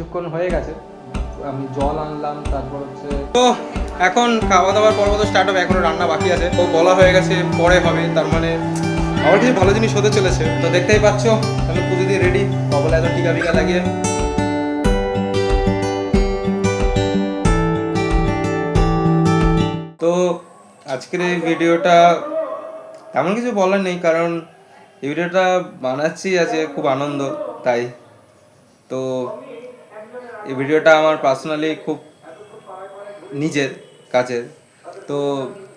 কিছুক্ষণ হয়ে গেছে, আমি জল আনলাম, তারপর হচ্ছে তো এখন খাওয়া দাওয়ার পর্ব তো স্টার্ট হবে, এখনো রান্না বাকি আছে, তো বলা হয়ে গেছে পরে হবে, তার মানে আবার কিছু ভালো জিনিস হতে চলেছে। তো দেখতেই পাচ্ছ তাহলে পুজো দিয়ে রেডি, কপালে এত টিকা ফিকা লাগিয়ে। তো আজকের এই ভিডিওটা তেমন কিছু বলার নেই, কারণ এই ভিডিওটা বানাচ্ছি আছে খুব আনন্দ, তাই তো এই ভিডিওটা আমার পার্সোনালি খুব নিজের কাছের, তো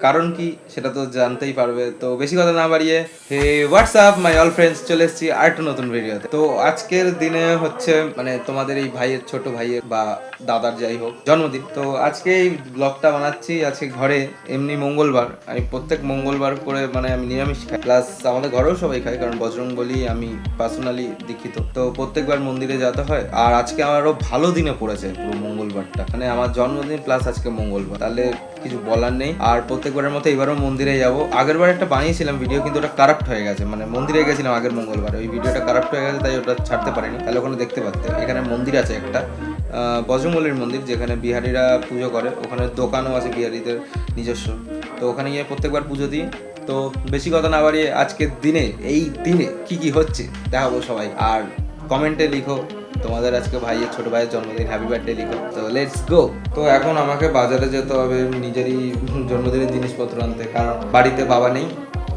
কারণ কি সেটা তো জানতেই পারবে। তো বেশি কথা না বাড়িয়ে, হে হোয়াটসঅ্যাপ মাই অল ফ্রেন্ডস, চলে এসেছি আরেকটা নতুন ভিডিওতে। তো আজকের দিনে হচ্ছে মানে তোমাদের এই ভাইয়ের, ছোট ভাইয়ের বা দাদার যাই হোক জন্মদিন। তো আজকে এই ব্লগটা বানাচ্ছি আজকে ঘরে, এমনি মঙ্গলবার, আমি প্রত্যেক মঙ্গলবার করে মানে আমি নিরামিষ খাই, প্লাস আমাদের ঘরেও সবাই খাই, কারণ বজরংবলী আমি পার্সোনালি দীক্ষিত, তো প্রত্যেকবার মন্দিরে যেতে হয়। আর আজকে আমারও ভালো দিনে পড়েছে পুরো মঙ্গলবারটা, মানে আমার জন্মদিন প্লাস আজকে মঙ্গলবার, তাহলে কিছু বলার নেই। আর প্রত্যেকবারের মতো এবারও মন্দিরে যাবো। আগের বার একটা বানিয়েছিলাম ভিডিও, কিন্তু ওটা কারাপ্ট হয়ে গেছে, মানে মন্দিরে গেছিলাম আগের মঙ্গলবার, ওই ভিডিওটা কারাপ্ট হয়ে গেছে, তাই ওটা ছাড়তে পারিনি, তাহলে ওখানে দেখতে পারতে। এখানে মন্দির আছে একটা, বজরংবলীর মন্দির, যেখানে বিহারিরা পুজো করে, ওখানে দোকানও আছে বিহারিদের নিজস্ব, তো ওখানে গিয়ে প্রত্যেকবার পুজো দিই। তো বেশি কথা না বাড়িয়ে আজকের দিনে, এই দিনে কি কি হচ্ছে দেখাবো সবাই, আর কমেন্টে লিখো তোমাদের আজকে ভাইয়ের, ছোট ভাইয়ের জন্মদিন, হ্যাপি বার্থডে লিখো। তো লেটস গো। তো এখন আমাকে বাজারে যেতে হবে নিজেরই জন্মদিনের জিনিসপত্র আনতে, কারণ বাড়িতে বাবা নেই,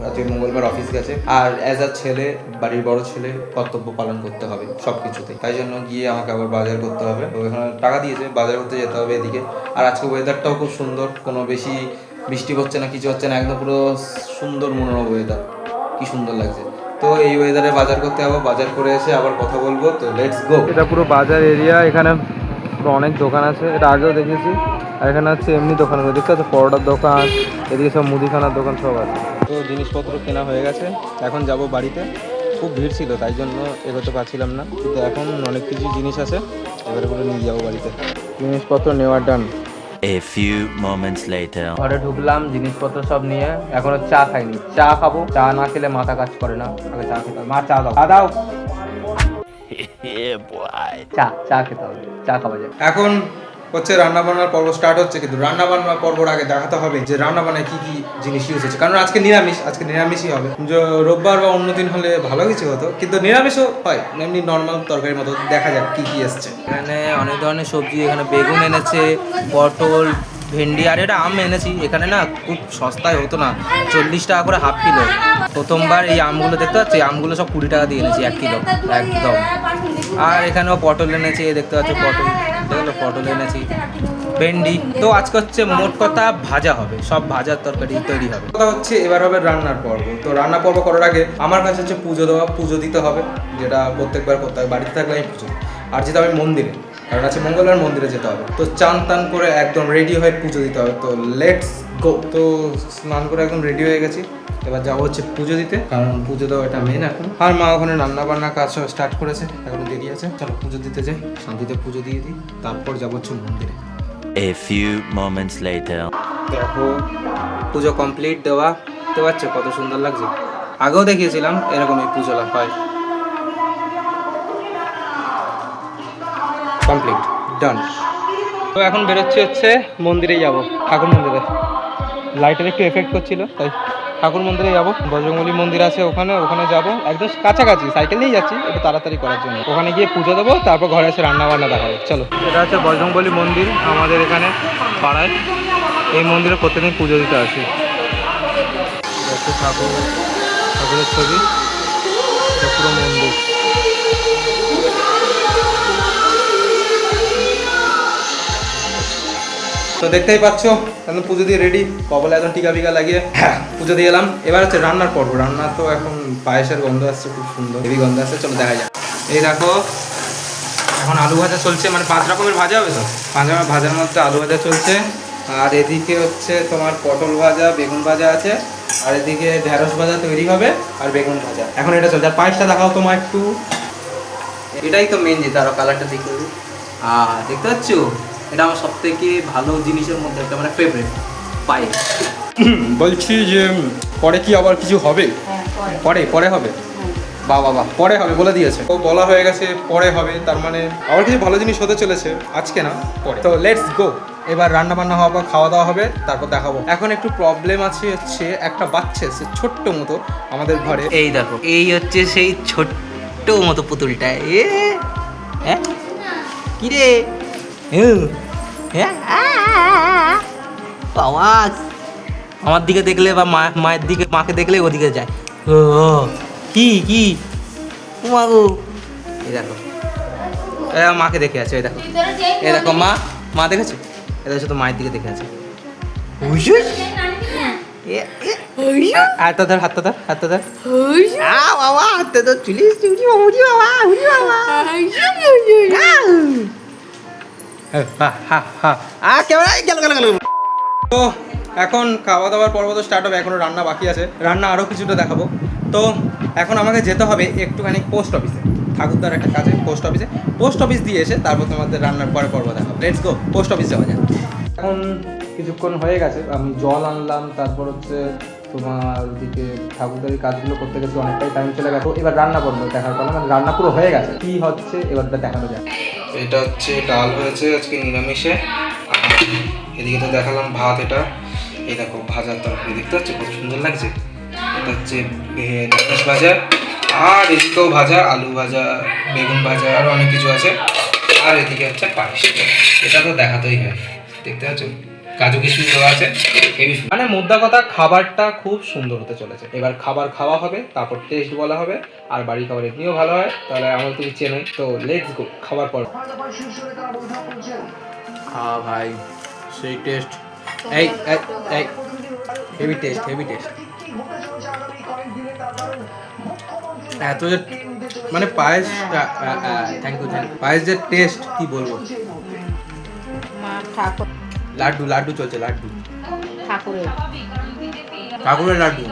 আজকে মঙ্গলবার অফিস গেছে, আর অ্যাজ আ ছেলে, বাড়ির বড় ছেলে, কর্তব্য পালন করতে হবে সব কিছুতে, তাই জন্য গিয়ে আমাকে আবার বাজার করতে হবে। তো এখানে টাকা দিয়েছে, বাজার করতে যেতে হবে এদিকে। আর আজকে ওয়েদারটাও খুব সুন্দর, কোনো বেশি বৃষ্টি হচ্ছে না, কিছু হচ্ছে না, একদম পুরো সুন্দর মনোরম ওয়েদার, কি সুন্দর লাগছে। তো এই ওয়েদারে বাজার করতে যাবো, বাজার করে এসে আবার কথা বলবো। তো লেটস গো। এটা পুরো বাজার এরিয়া, এখানে অনেক দোকান আছে, এটা আগেও দেখেছি। আর এখানে হচ্ছে এমনি দোকানগুলো দেখতে আছে, পরোটার দোকান, এদিকে সব মুদিখানার দোকান সব আছে। তো জিনিসপত্র কেনা হয়ে গেছে, এখন যাব বাড়িতে। খুব ভিড় ছিল তাই জন্য এগোতে পারছিলাম না, কিন্তু এখন অনেক কিছু জিনিস আছে, এবারে করে নিয়ে যাবো বাড়িতে। জিনিসপত্র নেওয়া ডান। A few moments later. ঘরে ঢুকলাম, জিনিসপত্র সব নিয়ে, এখনো চা খাইনি, চা খাবো, চা না খেলে মাথা কাজ করে না, আগে চা খেতে হবে। মা চা দাও, চা দাও। Yeah, boy. চা খেতে হবে, চা খাওয়া যায়। এখন হচ্ছে রান্না বান্নার পর্ব স্টার্ট হচ্ছে, কিন্তু রান্না বান্নার পর্বর আগে দেখাতে হবে যে রান্না বান্নায় কি কি জিনিস ইউজ হচ্ছে, কারণ আজকে নিরামিষ, আজকে নিরামিষই হবে। রোববার বা অন্য দিন হলে ভালো কিছু হতো, কিন্তু নিরামিষও হয়, এমনি নর্মাল তরকারির মতো। দেখা যাক কি কি এসছে। এখানে অনেক ধরনের সবজি, এখানে বেগুন এনেছে, পটল, ভেন্ডি, আর এটা আম এনেছি। এখানে না খুব সস্তায় হতো না, 40 টাকা করে হাফ কিলো। প্রথমবার এই আমগুলো দেখতে পাচ্ছি, আমগুলো সব 20 টাকা দিয়ে এনেছি 1 কিলো একদম। আর এখানেও পটল এনেছি, দেখতে পাচ্ছি পটল, দেখলো পটল এনেছি, ভেন্ডি। তো আজকে হচ্ছে মোট কথা ভাজা হবে, সব ভাজার তরকারি তৈরি হবে। কথা হচ্ছে এবার হবে রান্নার পর্ব। তো রান্না পর্ব করার আগে আমার কাছে হচ্ছে পুজো দেওয়া, পুজো দিতে হবে, যেটা প্রত্যেকবার করতে হয়। বাড়িতে থাকলে আমি পুজো, আর যেতে হবে মন্দিরে, কারণ আছে মঙ্গলবার, মন্দিরে যেতে হবে। তো চান টান করে একদম রেডি হয়ে পুজো দিতে হবে। তো লেটস গো। তো স্নান করে একদম রেডি হয়ে গেছি, এবার যাবো হচ্ছে পুজো দিতে, কারণ পুজো দেওয়া এটা মেন এখন। আর মা ওখানে রান্না বান্না কাজ সব স্টার্ট করেছে, এখনো দেরি আছে। চলো পুজো দিতে যাই, শান্তিতে পুজো দিয়ে দিই, তারপর যাবো হচ্ছে মন্দিরে। A few moments later. দেখো পুজো কমপ্লিট দেওয়া, দেখতে পাচ্ছ কত সুন্দর লাগছে। আগেও দেখিয়েছিলাম এরকমই পুজো হয়। কমপ্লিট, ডান। তো এখন বেরোচ্ছি হচ্ছে মন্দিরে যাব, ঠাকুর মন্দিরে। লাইটের একটু এফেক্ট করছিল, তাই ঠাকুর মন্দিরে যাবো। বজরংবলী মন্দির আছে ওখানে, ওখানে যাবো, একদম কাছাকাছি, সাইকেল নিয়ে যাচ্ছি একটু তাড়াতাড়ি করার জন্য। ওখানে গিয়ে পুজো দেবো, তারপর ঘরে এসে রান্না বান্না দেখাবো। চলো, এটা হচ্ছে বজরংবলী মন্দির আমাদের এখানে পাড়ায়। এই মন্দিরে প্রত্যেকদিন পুজো দিতে আসি। ঠাকুর, ঠাকুরের ছবি, এটা পুরো মন্দির। তো দেখতেই পাচ্ছ এখন পুজো দিয়ে রেডি, কপালে এখন টিকা ফিকা লাগিয়ে পুজো দিয়ে এলাম। এবার হচ্ছে রান্নার পর্ব। রান্না তো এখন পায়েসের গন্ধ আসছে, খুব সুন্দর হেভি গন্ধ আসছে, চলো দেখা যাক। এই দেখো এখন আলু ভাজা চলছে, মানে 5 রকমের ভাজা হবে, তো 5 রকমের ভাজার মধ্যে আলু ভাজা চলছে। আর এদিকে হচ্ছে তোমার পটল ভাজা, বেগুন ভাজা আছে, আর এদিকে ঢেঁড়স ভাজা তৈরি হবে, আর বেগুন ভাজা এখন এটা চলছে। আর পায়েসটা দেখাও তোমার একটু, এটাই তো মেন, যেটা আরো কালারটা দেখতে হবে। আর দেখতে পাচ্ছ, এটা আমার সব থেকে ভালো জিনিসের মধ্যে একটা, মানে ফেভারিট পায়েস। বলছি যে পরে কি আবার কিছু হবে? পরে পরে হবে। বাবা পরে হবে বলে দিয়েছে, ও বলা হয়ে গেছে পরে হবে, তার মানে আবার কিছু ভালো জিনিস হতে চলেছে, আজকে না পরে। তো লেটস গো, এবার রান্না বান্না হওয়া বা খাওয়া দাওয়া হবে, তারপর দেখাবো। এখন একটু প্রবলেম আছে, হচ্ছে একটা বাচ্চা এসে ছোট্ট মতো আমাদের ঘরে। এই দেখো, এই হচ্ছে সেই ছোট্ট মতো পুতুলটা। হ্যাঁ কি রে? হ্যাঁ আওয়াজ আমার দিকে দেখলে বা মায়ের দিকে, মাকে দেখলে ওদিকে যায়। ও কি মাগো, এই দেখো মাকে দেখে আছে, এই দেখো, এই দেখো মা দেখেছো, এটা হচ্ছে তো মায়ের দিকে দেখে আছে। হাতটা ধর বাবা, হাতটা ধর, চুলিস গেল। তো এখন খাওয়া দাওয়ার পর্ব তো স্টার্ট হবে, এখনো রান্না বাকি আছে, রান্না আরও কিছুটা দেখাবো। তো এখন আমাকে যেতে হবে একটুখানি পোস্ট অফিসে, ঠাকুরদার একটা কাজে পোস্ট অফিস দিয়ে এসে তারপর তোমাদের রান্নার পরে পর্ব দেখাবো। লেটস গো, পোস্ট অফিস যাওয়া যায়। এখন কিছুক্ষণ হয়ে গেছে, আমি জল আনলাম, তারপর হচ্ছে তোমার ওদিকে ঠাকুরদারি কাজগুলো করতে গেছে, অনেকটাই টাইম চলে গেছে। এবার রান্না করবো, দেখার পর মানে রান্না পুরো হয়ে গেছে, কি হচ্ছে এবারটা দেখানো যায়। এটা হচ্ছে ডাল হয়েছে আজকে নিরামিষে, এদিকে তো দেখালাম ভাত, এটা এই দেখো ভাজার তরকারি, দেখতে পাচ্ছ কত সুন্দর লাগছে। এটা হচ্ছে ঢেঁড়স ভাজা, আর এদিকেও ভাজা, আলু ভাজা, বেগুন ভাজা, আরও অনেক কিছু আছে। আর এদিকে হচ্ছে পায়েস, এটা তো দেখাতেই হয়, দেখতে পাচ্ছ কাজু কিশমিশ দেওয়া আছে, মানে মোদ্দা কথা খাবারটা খুব সুন্দর হতে চলেছে। এবার খাবার খাওয়া হবে, তারপর টেস্ট বলা হবে, আর বাড়ি খাবার এমনিও ভালো হয়, তাহলে আমার তুমি চেনোই। তো লেটস গো, খাবার পর ভাই সেই টেস্ট, এই হেভি টেস্ট এত যে মানে পায়েস, থ্যাংক ইউ পায়েস যে টেস্ট কি বলবো। লাড্ডু চলছে, ঠাকুরের লাড্ডু,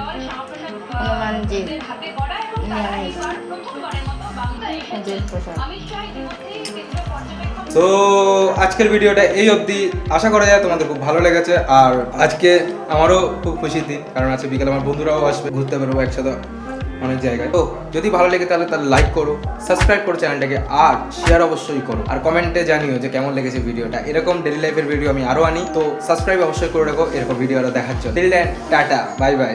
তো আজকের ভিডিওটা এই অবধি, আশা করা যায় তোমাদের খুব ভালো লেগেছে। আর আজকে আমারও খুব খুশির দিন, কারণ আজকে বিকেলে আমার বন্ধুরাও আসবে, ঘুরতে বেরোবো একসাথে অনেক জায়গায়। তো যদি ভালো লেগে তাহলে লাইক করো, সাবস্ক্রাইব করো চ্যানেলটাকে, আর শেয়ার অবশ্যই করো, আর কমেন্টে জানিও যে কেমন লেগেছে ভিডিওটা। এরকম ডেলি লাইফের ভিডিও আমি আরও আনি, তো সাবস্ক্রাইব অবশ্যই করে রাখো এরকম ভিডিও আরও দেখার জন্য। Tata, bye bye.